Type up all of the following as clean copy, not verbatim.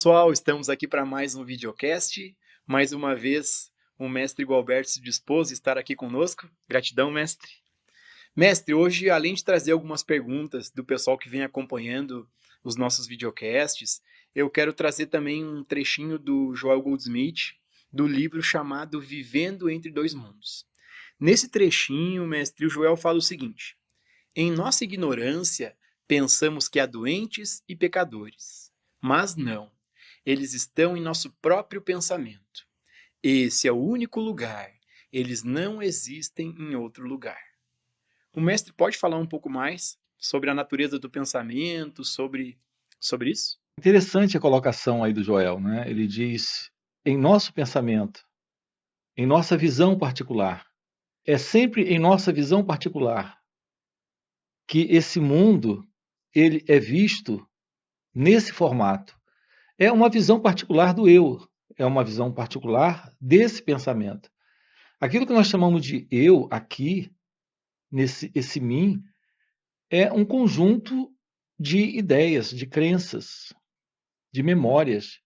Pessoal, estamos aqui para mais um videocast. Mais uma vez, o mestre Gualberto se dispôs a estar aqui conosco. Gratidão, mestre. Mestre, hoje, além de trazer algumas perguntas do pessoal que vem acompanhando os nossos videocasts, eu quero trazer também um trechinho do Joel Goldsmith, do livro chamado Vivendo entre Dois Mundos. Nesse trechinho, mestre, o Joel fala o seguinte: em nossa ignorância, pensamos que há doentes e pecadores, mas não. Eles estão em nosso próprio pensamento. Esse é o único lugar. Eles não existem em outro lugar. O mestre pode falar um pouco mais sobre a natureza do pensamento, sobre isso? Interessante a colocação aí do Joel, né? Ele diz, em nosso pensamento, em nossa visão particular. É sempre em nossa visão particular que esse mundo ele é visto nesse formato. É uma visão particular do eu, é uma visão particular desse pensamento. Aquilo que nós chamamos de eu aqui, esse mim, é um conjunto de ideias, de crenças, de memórias,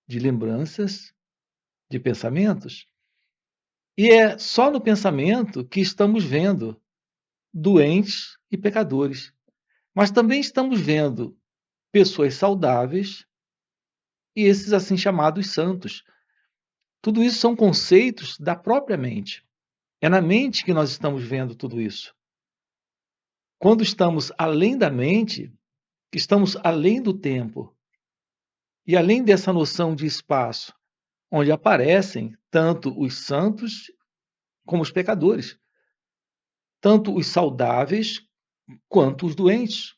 de lembranças, de pensamentos. E é só no pensamento que estamos vendo doentes e pecadores. Mas também estamos vendo pessoas saudáveis e esses assim chamados santos. Tudo isso são conceitos da própria mente. É na mente que nós estamos vendo tudo isso. Quando estamos além da mente, estamos além do tempo e além dessa noção de espaço, onde aparecem tanto os santos como os pecadores, tanto os saudáveis quanto os doentes.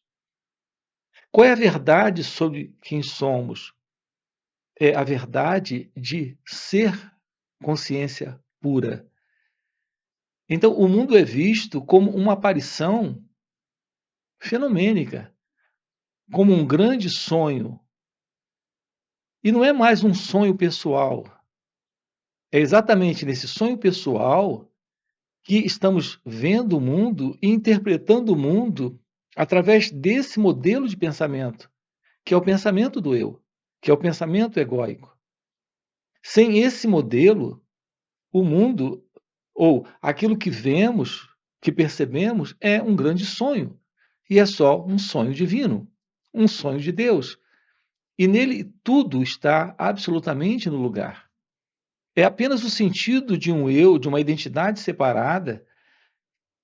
Qual é a verdade sobre quem somos? É a verdade de ser consciência pura. Então, o mundo é visto como uma aparição fenomênica, como um grande sonho. E não é mais um sonho pessoal. É exatamente nesse sonho pessoal que estamos vendo o mundo e interpretando o mundo através desse modelo de pensamento, que é o pensamento do eu, que é o pensamento egóico. Sem esse modelo, o mundo, ou aquilo que vemos, que percebemos, é um grande sonho. E é só um sonho divino, um sonho de Deus. E nele tudo está absolutamente no lugar. É apenas o sentido de um eu, de uma identidade separada,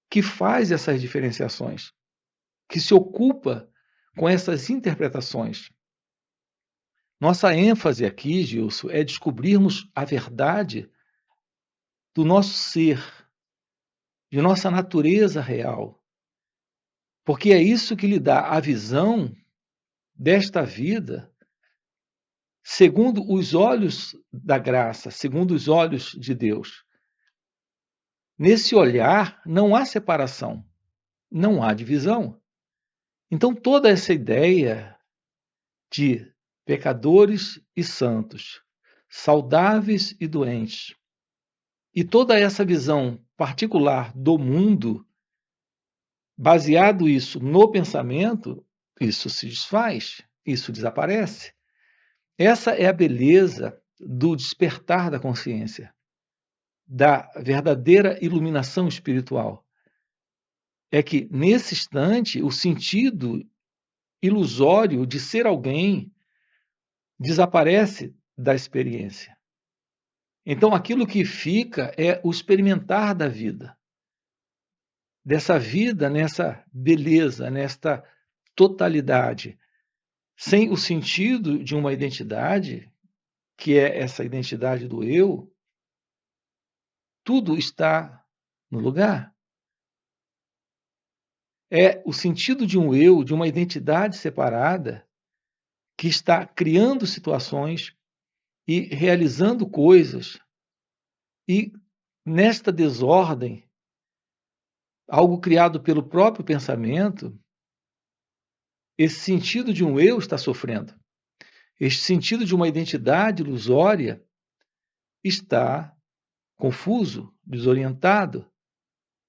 que faz essas diferenciações, que se ocupa com essas interpretações. Nossa ênfase aqui, Gilson, é descobrirmos a verdade do nosso ser, de nossa natureza real. Porque é isso que lhe dá a visão desta vida segundo os olhos da graça, segundo os olhos de Deus. Nesse olhar não há separação, não há divisão. Então toda essa ideia de pecadores e santos, saudáveis e doentes, e toda essa visão particular do mundo, baseado isso no pensamento, isso se desfaz, isso desaparece. Essa é a beleza do despertar da consciência, da verdadeira iluminação espiritual. É que, nesse instante, o sentido ilusório de ser alguém desaparece da experiência. Então, aquilo que fica é o experimentar da vida, dessa vida nessa beleza, nesta totalidade, sem o sentido de uma identidade, que é essa identidade do eu, tudo está no lugar. É o sentido de um eu, de uma identidade separada, que está criando situações e realizando coisas. E nesta desordem, algo criado pelo próprio pensamento, esse sentido de um eu está sofrendo. Este sentido de uma identidade ilusória está confuso, desorientado,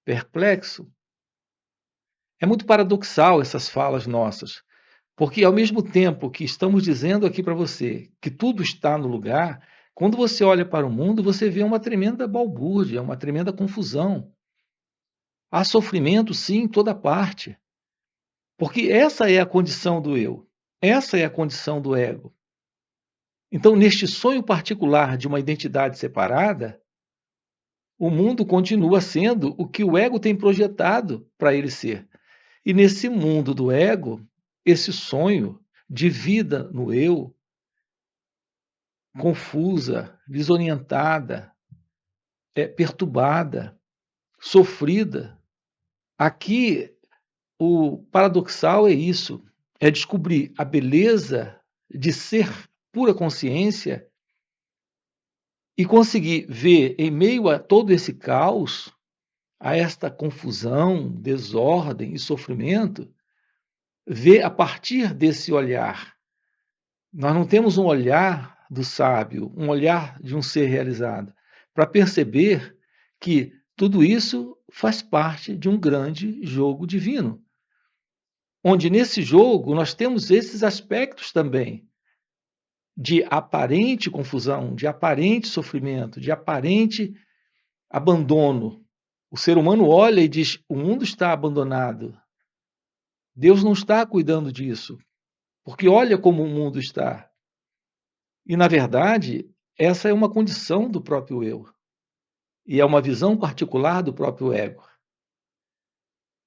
perplexo. É muito paradoxal essas falas nossas, Porque ao mesmo tempo que estamos dizendo aqui para você que tudo está no lugar, quando você olha para o mundo, você vê uma tremenda balbúrdia, uma tremenda confusão. Há sofrimento, sim, em toda parte. Porque essa é a condição do eu. Essa é a condição do ego. Então, neste sonho particular de uma identidade separada, o mundo continua sendo o que o ego tem projetado para ele ser. E nesse mundo do ego, esse sonho de vida no eu, confusa, desorientada, perturbada, sofrida. Aqui, o paradoxal é isso, é descobrir a beleza de ser pura consciência e conseguir ver, em meio a todo esse caos, a esta confusão, desordem e sofrimento, ver a partir desse olhar. Nós não temos um olhar do sábio, um olhar de um ser realizado, para perceber que tudo isso faz parte de um grande jogo divino, onde nesse jogo nós temos esses aspectos também de aparente confusão, de aparente sofrimento, de aparente abandono. O ser humano olha e diz: o mundo está abandonado. Deus não está cuidando disso, porque olha como o mundo está. E, na verdade, essa é uma condição do próprio eu. E é uma visão particular do próprio ego.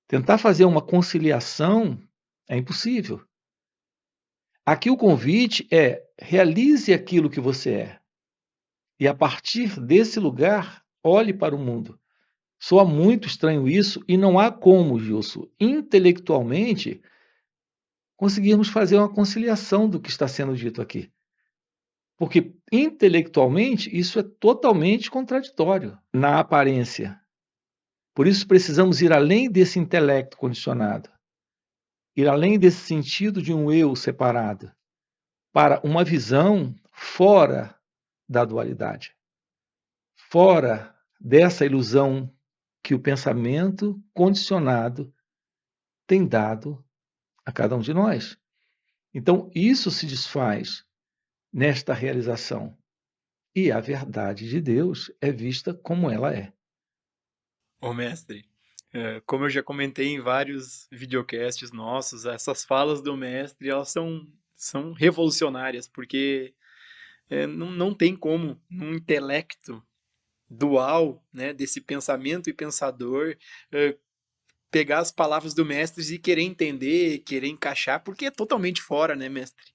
Tentar fazer uma conciliação é impossível. Aqui o convite é: realize aquilo que você é. E a partir desse lugar, olhe para o mundo. Soa muito estranho isso e não há como, Gilson, intelectualmente, conseguirmos fazer uma conciliação do que está sendo dito aqui. Porque intelectualmente isso é totalmente contraditório na aparência. Por isso precisamos ir além desse intelecto condicionado, ir além desse sentido de um eu separado, para uma visão fora da dualidade, fora dessa ilusão que o pensamento condicionado tem dado a cada um de nós. Então, isso se desfaz nesta realização. E a verdade de Deus é vista como ela é. Ô, mestre, como eu já comentei em vários videocasts nossos, essas falas do mestre, elas são revolucionárias, porque não tem como, num intelecto dual, né, desse pensamento e pensador, pegar as palavras do mestre e querer entender, querer encaixar, porque é totalmente fora, né, mestre?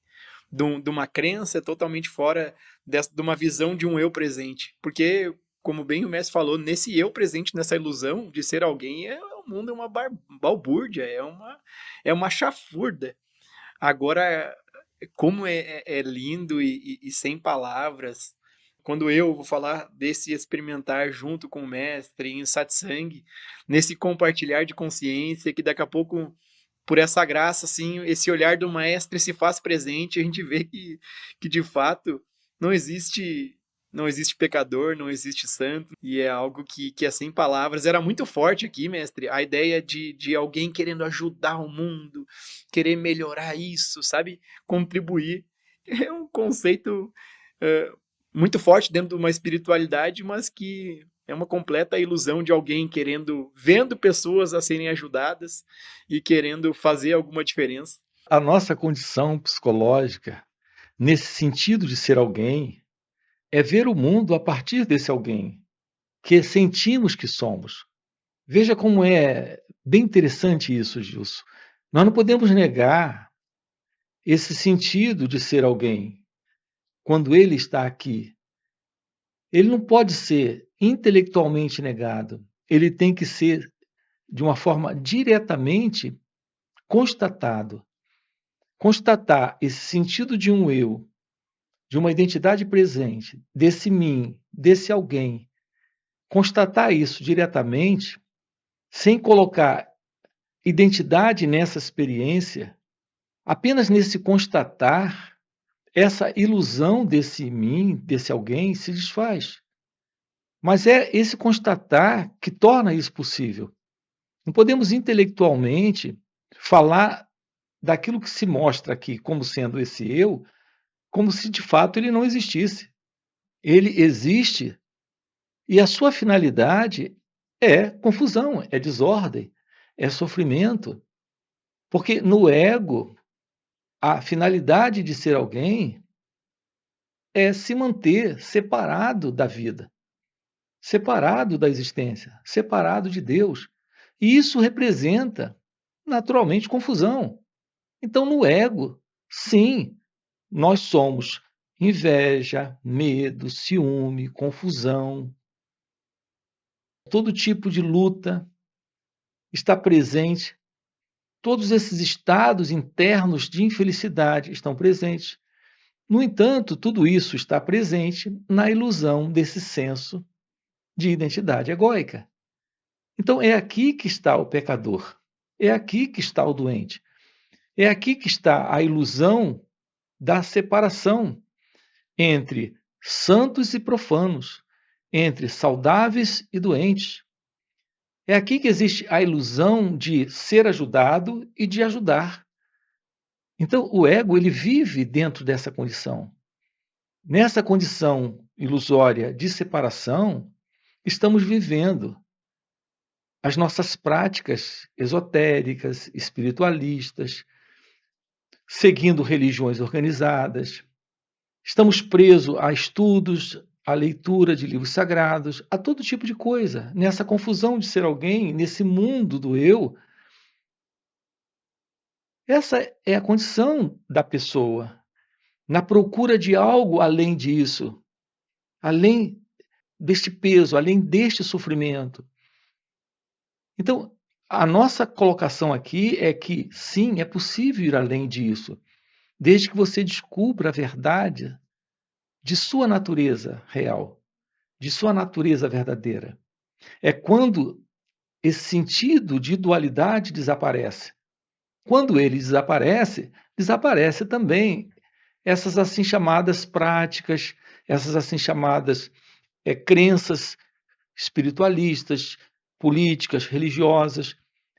De uma crença, é totalmente fora de uma visão de um eu presente. Porque, como bem o mestre falou, nesse eu presente, nessa ilusão de ser alguém, o mundo é uma balbúrdia, é uma chafurda. Agora, como é lindo e sem palavras, quando eu vou falar desse experimentar junto com o mestre em satsang, nesse compartilhar de consciência, que daqui a pouco, por essa graça, assim, esse olhar do mestre se faz presente, a gente vê que de fato não existe não existe pecador, não existe santo, e é algo que é sem palavras. Era muito forte aqui, mestre, a ideia de alguém querendo ajudar o mundo, querer melhorar isso, sabe? Contribuir. É um conceito eh, muito forte dentro de uma espiritualidade, mas que é uma completa ilusão de alguém vendo pessoas a serem ajudadas e querendo fazer alguma diferença. A nossa condição psicológica, nesse sentido de ser alguém, é ver o mundo a partir desse alguém que sentimos que somos. Veja como é bem interessante isso, Gilson. Nós não podemos negar esse sentido de ser alguém quando ele está aqui. Ele não pode ser intelectualmente negado. Ele tem que ser de uma forma diretamente constatado. Constatar esse sentido de um eu, de uma identidade presente, desse mim, desse alguém, constatar isso diretamente, sem colocar identidade nessa experiência, apenas nesse constatar, essa ilusão desse mim, desse alguém, se desfaz. Mas é esse constatar que torna isso possível. Não podemos intelectualmente falar daquilo que se mostra aqui como sendo esse eu, como se de fato ele não existisse. Ele existe e a sua finalidade é confusão, é desordem, é sofrimento. Porque no ego, a finalidade de ser alguém é se manter separado da vida, separado da existência, separado de Deus. E isso representa, naturalmente, confusão. Então, no ego, sim, nós somos inveja, medo, ciúme, confusão, todo tipo de luta está presente, todos esses estados internos de infelicidade estão presentes. No entanto, tudo isso está presente na ilusão desse senso de identidade egóica. Então, é aqui que está o pecador, é aqui que está o doente, é aqui que está a ilusão da separação entre santos e profanos, entre saudáveis e doentes. É aqui que existe a ilusão de ser ajudado e de ajudar. Então, o ego ele vive dentro dessa condição. Nessa condição ilusória de separação, estamos vivendo as nossas práticas esotéricas, espiritualistas, seguindo religiões organizadas. Estamos presos a estudos, a leitura de livros sagrados, a todo tipo de coisa. Nessa confusão de ser alguém, nesse mundo do eu, essa é a condição da pessoa, na procura de algo além disso, além deste peso, além deste sofrimento. Então, a nossa colocação aqui é que, sim, é possível ir além disso, desde que você descubra a verdade de sua natureza real, de sua natureza verdadeira. É quando esse sentido de dualidade desaparece. Quando ele desaparece, desaparece também essas assim chamadas práticas, essas assim chamadas crenças espiritualistas, políticas, religiosas,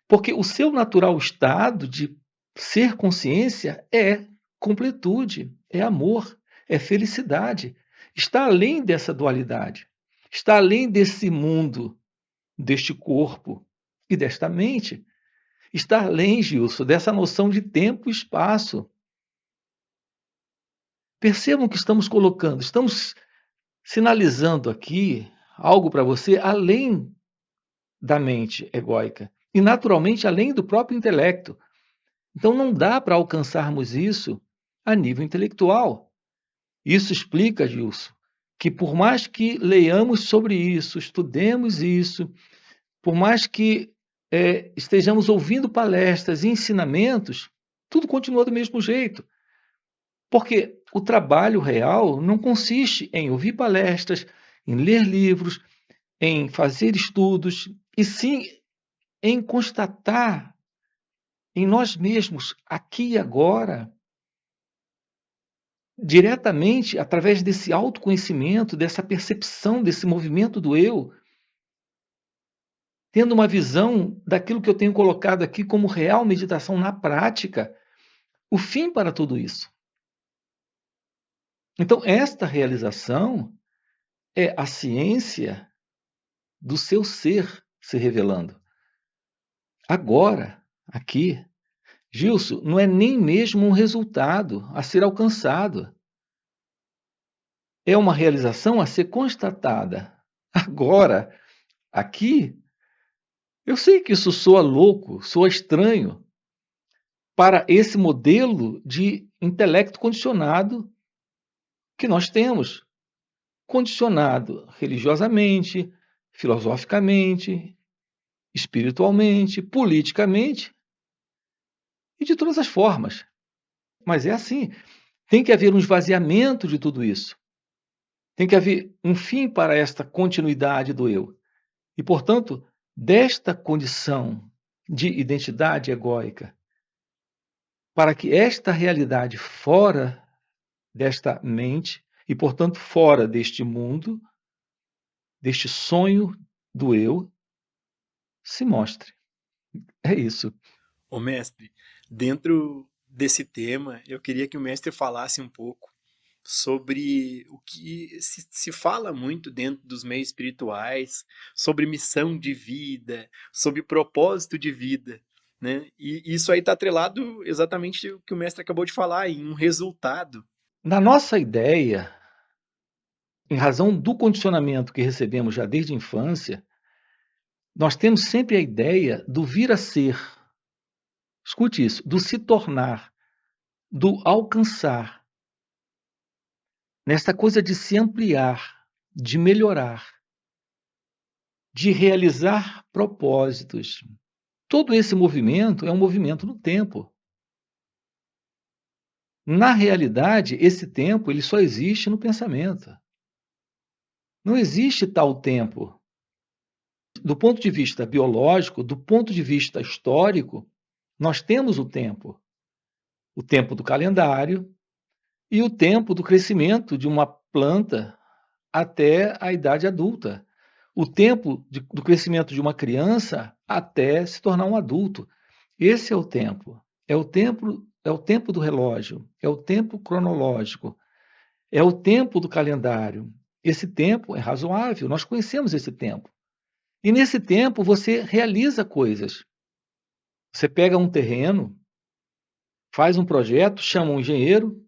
porque o seu natural estado de ser consciência é completude, é amor, é felicidade. Está além dessa dualidade, está além desse mundo, deste corpo e desta mente. Está além, Gilson, dessa noção de tempo e espaço. Percebam que estamos colocando, estamos sinalizando aqui algo para você além da mente egóica e, naturalmente, além do próprio intelecto. Então, não dá para alcançarmos isso a nível intelectual. Isso explica, Gilson, que por mais que leiamos sobre isso, estudemos isso, por mais que estejamos ouvindo palestras e ensinamentos, tudo continua do mesmo jeito. Porque o trabalho real não consiste em ouvir palestras, em ler livros, em fazer estudos, e sim em constatar em nós mesmos, aqui e agora, diretamente através desse autoconhecimento, dessa percepção, desse movimento do eu, tendo uma visão daquilo que eu tenho colocado aqui como real meditação na prática, o fim para tudo isso. Então, esta realização é a ciência do seu ser se revelando. Agora, aqui, Gilson, não é nem mesmo um resultado a ser alcançado. É uma realização a ser constatada. Agora, aqui, eu sei que isso soa louco, soa estranho para esse modelo de intelecto condicionado que nós temos. Condicionado religiosamente, filosoficamente, espiritualmente, politicamente e de todas as formas. Mas é assim. Tem que haver um esvaziamento de tudo isso. Tem que haver um fim para esta continuidade do eu. E, portanto, desta condição de identidade egóica, para que esta realidade fora desta mente e, portanto, fora deste mundo, deste sonho do eu, se mostre. É isso. Ô mestre, dentro desse tema, eu queria que o mestre falasse um pouco sobre o que se fala muito dentro dos meios espirituais, sobre missão de vida, sobre propósito de vida, né? E isso aí está atrelado exatamente o que o mestre acabou de falar, em um resultado. Na nossa ideia, em razão do condicionamento que recebemos já desde a infância, nós temos sempre a ideia do vir a ser. Escute isso, do se tornar, do alcançar, nesta coisa de se ampliar, de melhorar, de realizar propósitos. Todo esse movimento é um movimento no tempo. Na realidade, esse tempo ele só existe no pensamento. Não existe tal tempo. Do ponto de vista biológico, do ponto de vista histórico, nós temos o tempo do calendário e o tempo do crescimento de uma planta até a idade adulta. O tempo do crescimento de uma criança até se tornar um adulto. Esse é o tempo. É o tempo do relógio, é o tempo cronológico, é o tempo do calendário. Esse tempo é razoável, nós conhecemos esse tempo. E nesse tempo você realiza coisas. Você pega um terreno, faz um projeto, chama um engenheiro,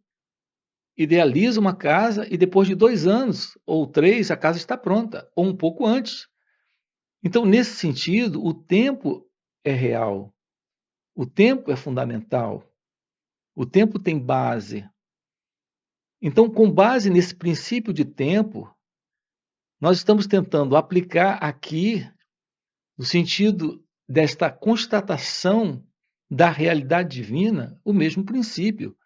idealiza uma casa e depois de 2 anos ou 3 a casa está pronta, ou um pouco antes. Então, nesse sentido, o tempo é real, o tempo é fundamental, o tempo tem base. Então, com base nesse princípio de tempo, nós estamos tentando aplicar aqui, no sentido desta constatação da realidade divina, o mesmo princípio.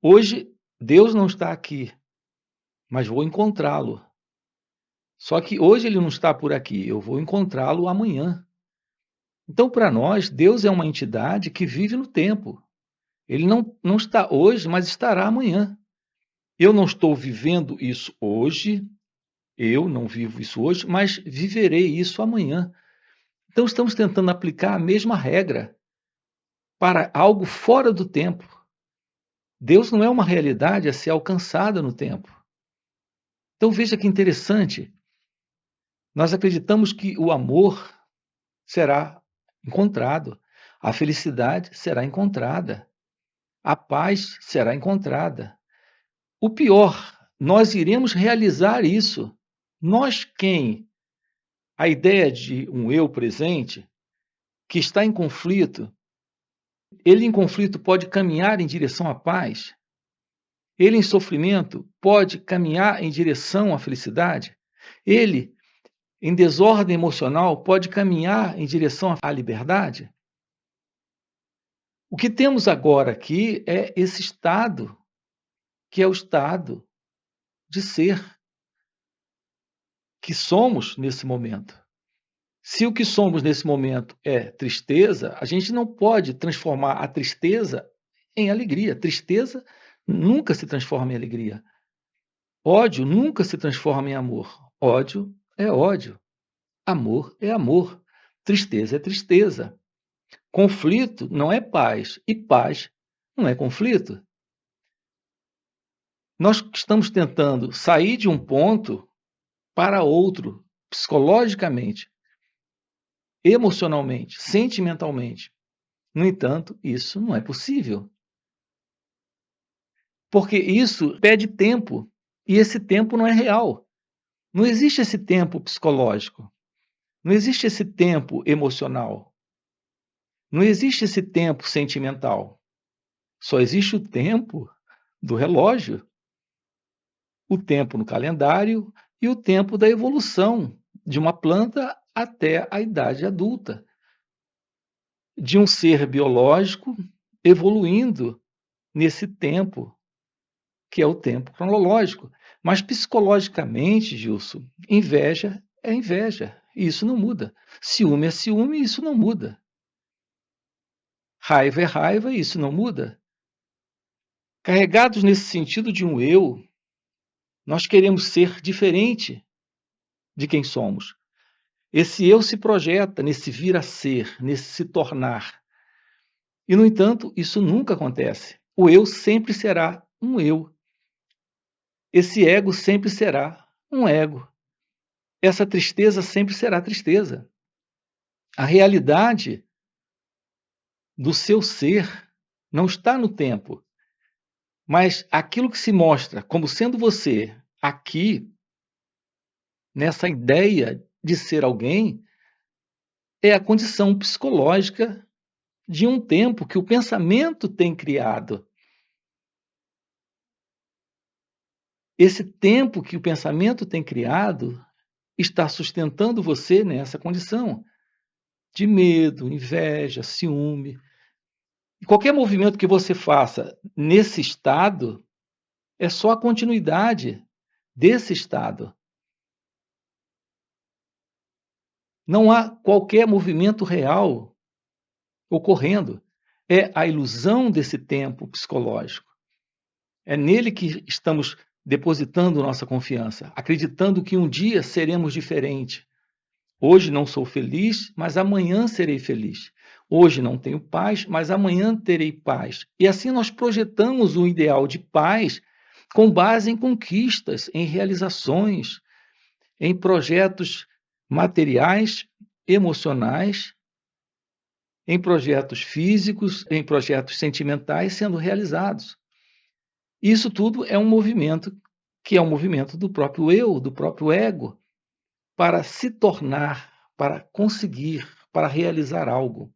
Hoje, Deus não está aqui, mas vou encontrá-lo. Só que hoje ele não está por aqui, eu vou encontrá-lo amanhã. Então, para nós, Deus é uma entidade que vive no tempo. Ele não está hoje, mas estará amanhã. Eu não estou vivendo isso hoje, eu não vivo isso hoje, mas viverei isso amanhã. Então, estamos tentando aplicar a mesma regra para algo fora do tempo. Deus não é uma realidade a ser alcançada no tempo. Então, veja que interessante. Nós acreditamos que o amor será encontrado, a felicidade será encontrada, a paz será encontrada. O pior, nós iremos realizar isso. Nós quem? A ideia de um eu presente que está em conflito, ele em conflito pode caminhar em direção à paz? Ele em sofrimento pode caminhar em direção à felicidade? Ele em desordem emocional pode caminhar em direção à liberdade? O que temos agora aqui é esse estado, que é o estado de ser, que somos nesse momento. Se o que somos nesse momento é tristeza, a gente não pode transformar a tristeza em alegria. Tristeza nunca se transforma em alegria. Ódio nunca se transforma em amor. Ódio é ódio. Amor é amor. Tristeza é tristeza. Conflito não é paz. E paz não é conflito. Nós estamos tentando sair de um ponto para outro, psicologicamente, emocionalmente, sentimentalmente. No entanto, isso não é possível. Porque isso pede tempo, e esse tempo não é real. Não existe esse tempo psicológico, não existe esse tempo emocional, não existe esse tempo sentimental. Só existe o tempo do relógio, o tempo no calendário e o tempo da evolução de uma planta até a idade adulta, de um ser biológico evoluindo nesse tempo, que é o tempo cronológico. Mas psicologicamente, Gilson, inveja é inveja, e isso não muda. Ciúme é ciúme, e isso não muda. Raiva é raiva, e isso não muda. Carregados nesse sentido de um eu, nós queremos ser diferente de quem somos. Esse eu se projeta nesse vir a ser, nesse se tornar. E, no entanto, isso nunca acontece. O eu sempre será um eu. Esse ego sempre será um ego. Essa tristeza sempre será tristeza. A realidade do seu ser não está no tempo, mas aquilo que se mostra como sendo você aqui, nessa ideia de ser alguém, é a condição psicológica de um tempo que o pensamento tem criado. Esse tempo que o pensamento tem criado está sustentando você nessa condição de medo, inveja, ciúme. E qualquer movimento que você faça nesse estado é só a continuidade desse estado. Não há qualquer movimento real ocorrendo. É a ilusão desse tempo psicológico. É nele que estamos depositando nossa confiança, acreditando que um dia seremos diferentes. Hoje não sou feliz, mas amanhã serei feliz. Hoje não tenho paz, mas amanhã terei paz. E assim nós projetamos um ideal de paz com base em conquistas, em realizações, em projetos materiais, emocionais, em projetos físicos, em projetos sentimentais sendo realizados. Isso tudo é um movimento que é um movimento do próprio eu, do próprio ego, para se tornar, para conseguir, para realizar algo.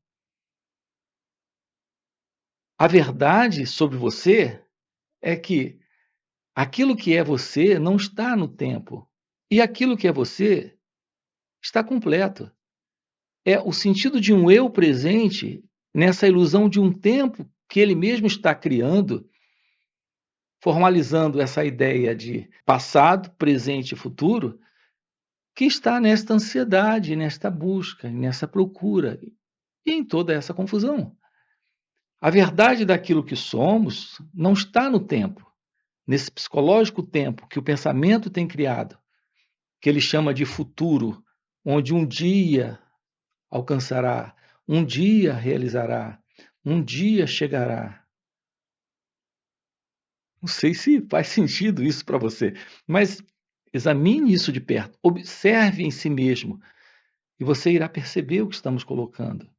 A verdade sobre você é que aquilo que é você não está no tempo, e aquilo que é você está completo. É o sentido de um eu presente nessa ilusão de um tempo que ele mesmo está criando, formalizando essa ideia de passado, presente e futuro, que está nesta ansiedade, nesta busca, nessa procura e em toda essa confusão. A verdade daquilo que somos não está no tempo, nesse psicológico tempo que o pensamento tem criado, que ele chama de futuro, onde um dia alcançará, um dia realizará, um dia chegará. Não sei se faz sentido isso para você, mas examine isso de perto, observe em si mesmo e você irá perceber o que estamos colocando.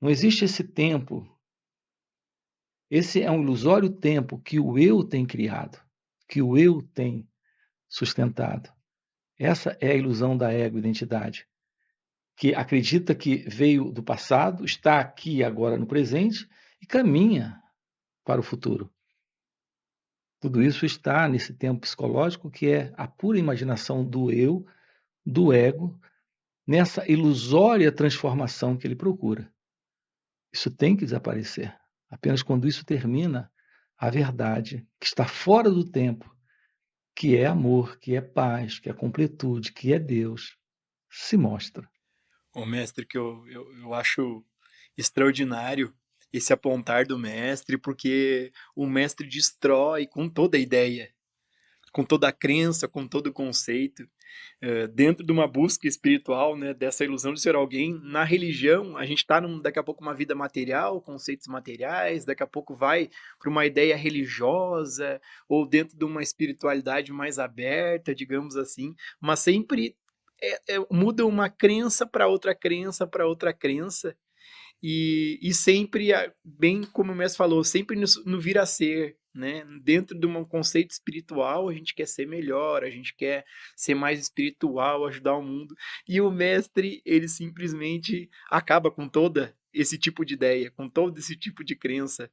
Não existe esse tempo. Esse é um ilusório tempo que o eu tem criado, que o eu tem sustentado. Essa é a ilusão da ego-identidade, que acredita que veio do passado, está aqui agora no presente e caminha para o futuro. Tudo isso está nesse tempo psicológico que é a pura imaginação do eu, do ego, nessa ilusória transformação que ele procura. Isso tem que desaparecer. Apenas quando isso termina, a verdade, que está fora do tempo, que é amor, que é paz, que é completude, que é Deus, se mostra. Ô, mestre, que eu acho extraordinário esse apontar do mestre, porque o mestre destrói com toda a ideia, com toda a crença, com todo o conceito. Dentro de uma busca espiritual, né, dessa ilusão de ser alguém, na religião, a gente está daqui a pouco uma vida material, conceitos materiais, daqui a pouco vai para uma ideia religiosa, ou dentro de uma espiritualidade mais aberta, digamos assim, mas sempre muda uma crença para outra crença, para outra crença, e sempre, bem como o mestre falou, sempre no vir a ser, né? Dentro de um conceito espiritual, a gente quer ser melhor, a gente quer ser mais espiritual, ajudar o mundo. E o mestre, ele simplesmente acaba com toda esse tipo de ideia, com todo esse tipo de crença.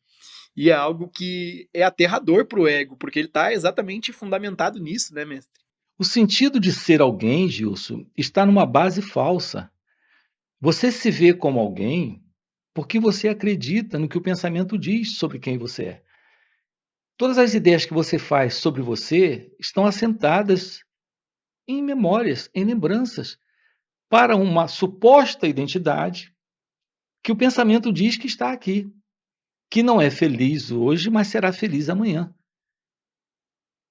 E é algo que é aterrador para o ego, porque ele está exatamente fundamentado nisso, né, mestre? O sentido de ser alguém, Gilson, está numa base falsa. Você se vê como alguém porque você acredita no que o pensamento diz sobre quem você é. Todas as ideias que você faz sobre você estão assentadas em memórias, em lembranças, para uma suposta identidade que o pensamento diz que está aqui, que não é feliz hoje, mas será feliz amanhã,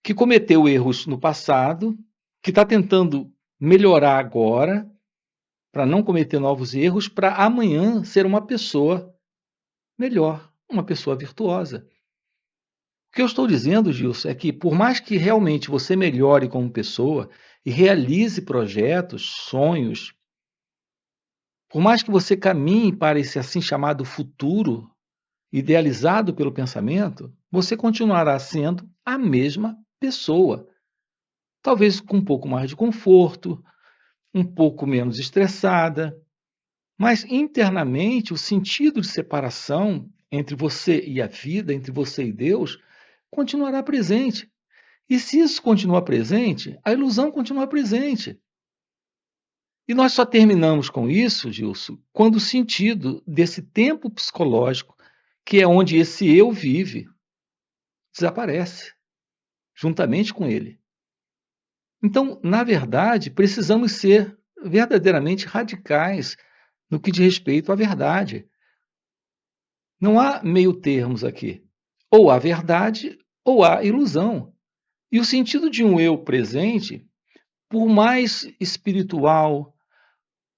que cometeu erros no passado, que está tentando melhorar agora, para não cometer novos erros, para amanhã ser uma pessoa melhor, uma pessoa virtuosa. O que eu estou dizendo, Gilson, é que por mais que realmente você melhore como pessoa e realize projetos, sonhos, por mais que você caminhe para esse assim chamado futuro, idealizado pelo pensamento, você continuará sendo a mesma pessoa. Talvez com um pouco mais de conforto, um pouco menos estressada, mas internamente o sentido de separação entre você e a vida, entre você e Deus, continuará presente. E se isso continuar presente, a ilusão continua presente. E nós só terminamos com isso, Gilson, quando o sentido desse tempo psicológico, que é onde esse eu vive, desaparece, juntamente com ele. Então, na verdade, precisamos ser verdadeiramente radicais no que diz respeito à verdade. Não há meio termos aqui. Ou há verdade ou há ilusão. E o sentido de um eu presente, por mais espiritual,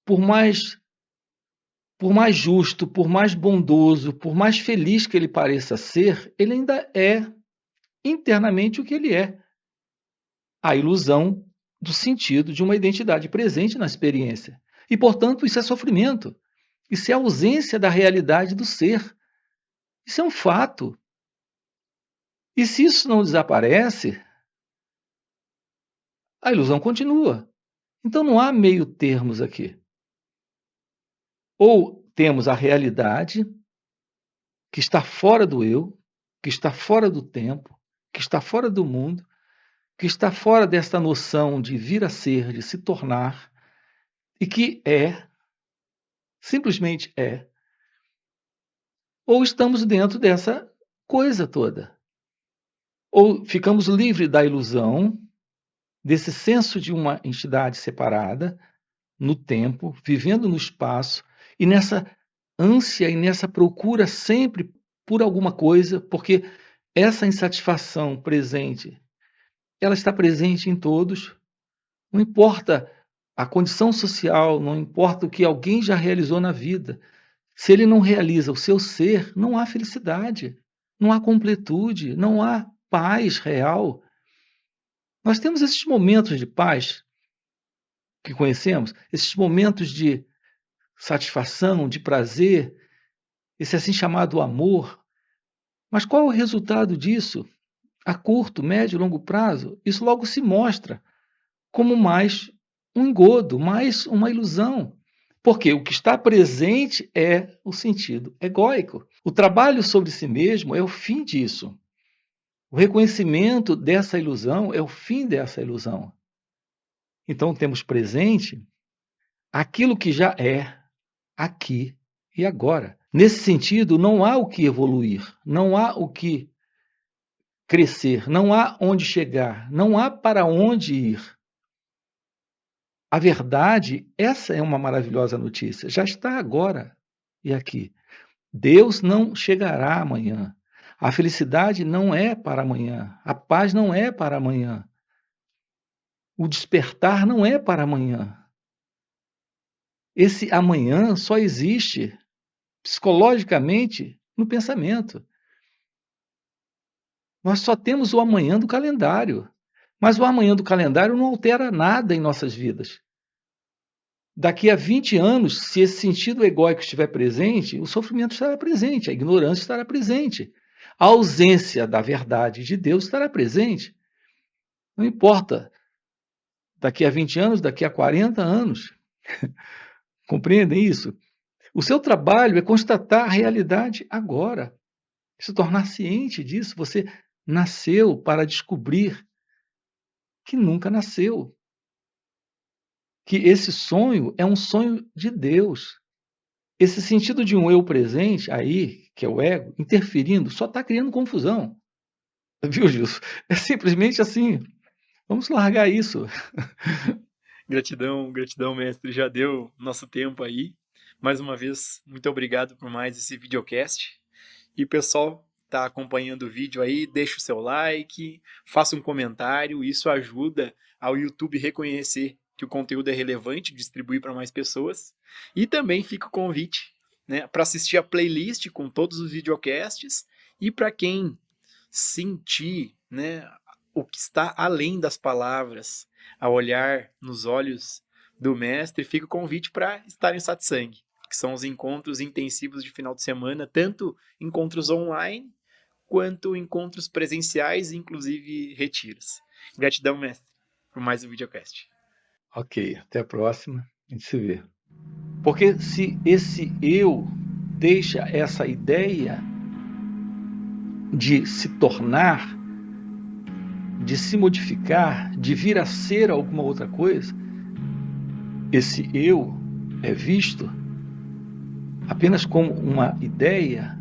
por mais, por mais justo, por mais bondoso, por mais feliz que ele pareça ser, ele ainda é internamente o que ele é. A ilusão do sentido de uma identidade presente na experiência. E, portanto, isso é sofrimento. Isso é ausência da realidade do ser. Isso é um fato. E se isso não desaparece, a ilusão continua. Então não há meio termos aqui. Ou temos a realidade que está fora do eu, que está fora do tempo, que está fora do mundo, que está fora desta noção de vir a ser, de se tornar, e que é, simplesmente é, ou estamos dentro dessa coisa toda. Ou ficamos livres da ilusão, desse senso de uma entidade separada, no tempo, vivendo no espaço, e nessa ânsia e nessa procura sempre por alguma coisa, porque essa insatisfação presente, ela está presente em todos, não importa a condição social, não importa o que alguém já realizou na vida. Se ele não realiza o seu ser, não há felicidade, não há completude, não há paz real. Nós temos esses momentos de paz que conhecemos, esses momentos de satisfação, de prazer, esse assim chamado amor. Mas qual é o resultado disso? A curto, médio e longo prazo, isso logo se mostra como mais um engodo, mais uma ilusão. Porque o que está presente é o sentido egóico. O trabalho sobre si mesmo é o fim disso. O reconhecimento dessa ilusão é o fim dessa ilusão. Então temos presente aquilo que já é, aqui e agora. Nesse sentido, não há o que evoluir, não há o que crescer, não há onde chegar, não há para onde ir. A verdade, essa é uma maravilhosa notícia, já está agora e aqui. Deus não chegará amanhã. A felicidade não é para amanhã. A paz não é para amanhã. O despertar não é para amanhã. Esse amanhã só existe psicologicamente no pensamento. Nós só temos o amanhã do calendário. Mas o amanhã do calendário não altera nada em nossas vidas. Daqui a 20 anos, se esse sentido egóico estiver presente, o sofrimento estará presente, a ignorância estará presente, a ausência da verdade de Deus estará presente. Não importa, daqui a 20 anos, daqui a 40 anos. Compreendem isso? O seu trabalho é constatar a realidade agora, se tornar ciente disso. Você nasceu para descobrir que nunca nasceu. Que esse sonho é um sonho de Deus. Esse sentido de um eu presente aí, que é o ego, interferindo, só está criando confusão. Viu, Gilson? É simplesmente assim. Vamos largar isso. Gratidão, gratidão, mestre. Já deu nosso tempo aí. Mais uma vez, muito obrigado por mais esse videocast. E pessoal, tá acompanhando o vídeo aí, deixa o seu like, faça um comentário, isso ajuda ao YouTube reconhecer que o conteúdo é relevante, distribuir para mais pessoas. E também fica o convite, né, para assistir a playlist com todos os videocasts e para quem sentir, né, o que está além das palavras, a olhar nos olhos do mestre, fica o convite para estar em Satsang, que são os encontros intensivos de final de semana, tanto encontros online quanto encontros presenciais, inclusive retiros. Gratidão, mestre, por mais um videocast. Ok, até a próxima. A gente se vê. Porque se esse eu deixa essa ideia de se tornar, de se modificar, de vir a ser alguma outra coisa, esse eu é visto apenas como uma ideia,